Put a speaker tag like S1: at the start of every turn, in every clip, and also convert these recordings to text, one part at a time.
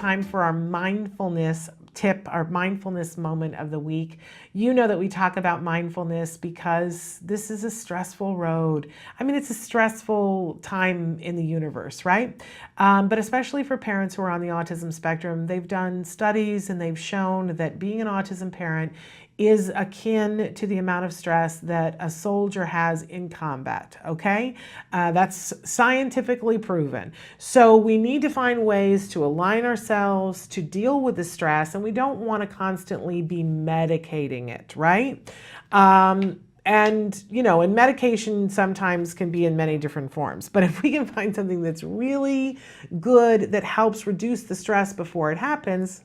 S1: time for our mindfulness tip, our mindfulness moment of the week. You know that we talk about mindfulness because this is a stressful road. I mean, it's a stressful time in the universe, right? But especially for parents who are on the autism spectrum, they've done studies and they've shown that being an autism parent is akin to the amount of stress that a soldier has in combat, okay? That's scientifically proven. So we need to find ways to align ourselves to deal with the stress, and we don't want to constantly be medicating it, right? And, you know, and medication sometimes can be in many different forms. But if we can find something that's really good that helps reduce the stress before it happens,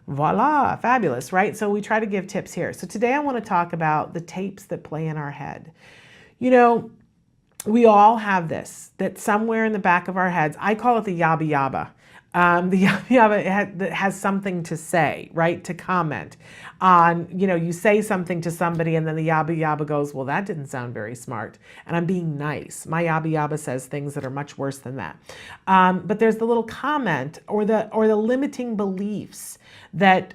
S1: voila, fabulous, right? So we try to give tips here. So today I want to talk about the tapes that play in our head. You know, we all have this, that somewhere in the back of our heads, I call it the yabba yabba. The yabba yabba has something to say, right? To comment on, you know, you say something to somebody and then the yabba yabba goes, well, that didn't sound very smart. And I'm being nice. My yabba yabba says things that are much worse than that. But there's the little comment or the limiting beliefs that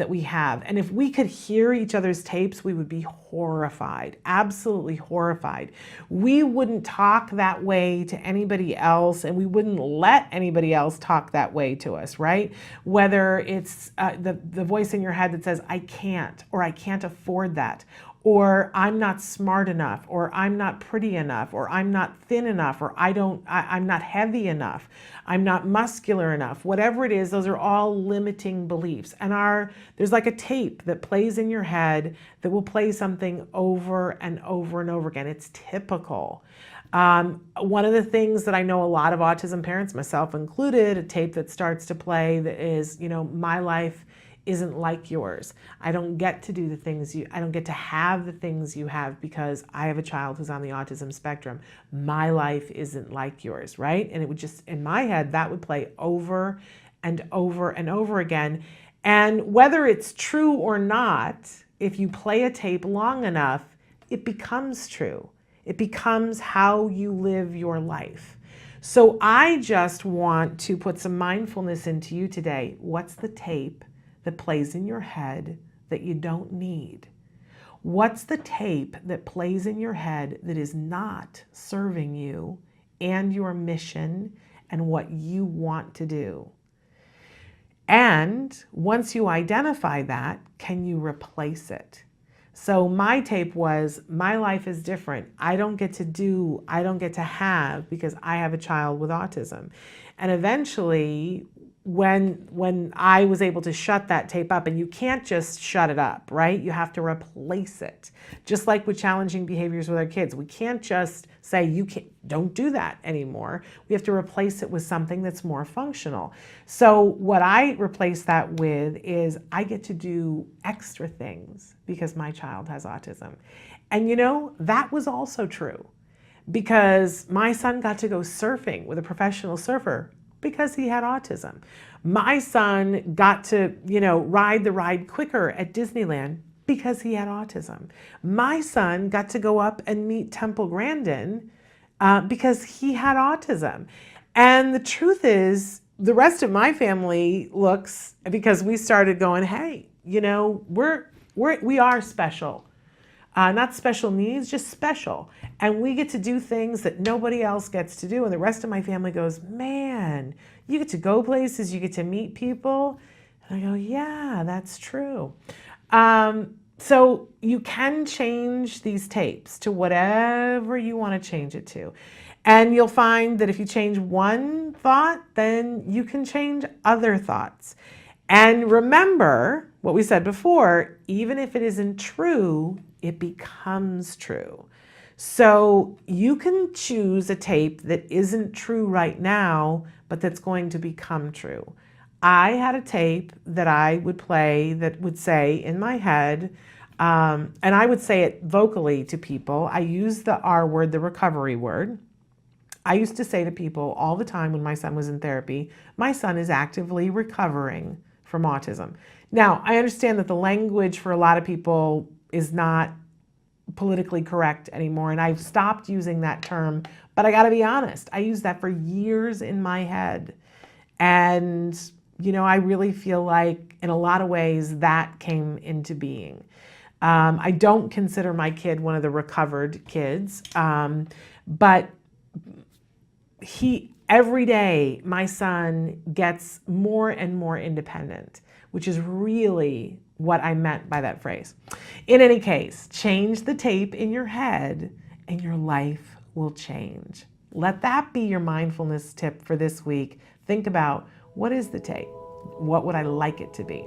S1: we have. And if we could hear each other's tapes, we would be horrified, absolutely horrified. We wouldn't talk that way to anybody else, and we wouldn't let anybody else talk that way to us, right? Whether it's the voice in your head that says, I can't, or I can't afford that, or I'm not smart enough, or I'm not pretty enough, or I'm not thin enough, or I'm not heavy enough, I'm not muscular enough. Whatever it is, those are all limiting beliefs. And there's like a tape that plays in your head that will play something over and over and over again. It's typical. One of the things that I know a lot of autism parents, myself included, a tape that starts to play that is, you know, my life isn't like yours. I don't get to do the things I don't get to have the things you have because I have a child who's on the autism spectrum. My life isn't like yours, right? And it would just, in my head, that would play over and over and over again. And whether it's true or not, if you play a tape long enough, it becomes true. It becomes how you live your life. So I just want to put some mindfulness into you today. What's the tape that plays in your head that you don't need? What's the tape that plays in your head that is not serving you and your mission and what you want to do? And once you identify that, can you replace it? So my tape was, my life is different. I don't get to have because I have a child with autism. And eventually, when I was able to shut that tape up, and you can't just shut it up, right? You have to replace it. Just like with challenging behaviors with our kids, we can't just say, don't do that anymore. We have to replace it with something that's more functional. So what I replace that with is I get to do extra things because my child has autism. And you know, that was also true because my son got to go surfing with a professional surfer because he had autism. My son got to, you know, ride the ride quicker at Disneyland because he had autism. My son got to go up and meet Temple Grandin because he had autism. And the truth is, the rest of my family looks, because we started going, hey, you know, we are special. Not special needs, just special. And we get to do things that nobody else gets to do. And the rest of my family goes, man, you get to go places, you get to meet people. And I go, yeah, that's true. So you can change these tapes to whatever you want to change it to. And you'll find that if you change one thought, then you can change other thoughts. And remember what we said before, even if it isn't true, it becomes true. So you can choose a tape that isn't true right now, but that's going to become true. I had a tape that I would play that would say in my head, and I would say it vocally to people. I use the R word, the recovery word. I used to say to people all the time when my son was in therapy, my son is actively recovering from autism. Now, I understand that the language for a lot of people is not politically correct anymore, and I've stopped using that term, but I gotta be honest, I used that for years in my head. And I really feel like in a lot of ways that came into being. I don't consider my kid one of the recovered kids, but every day, my son gets more and more independent, which is really what I meant by that phrase. In any case, change the tape in your head and your life will change. Let that be your mindfulness tip for this week. Think about, what is the tape? What would I like it to be?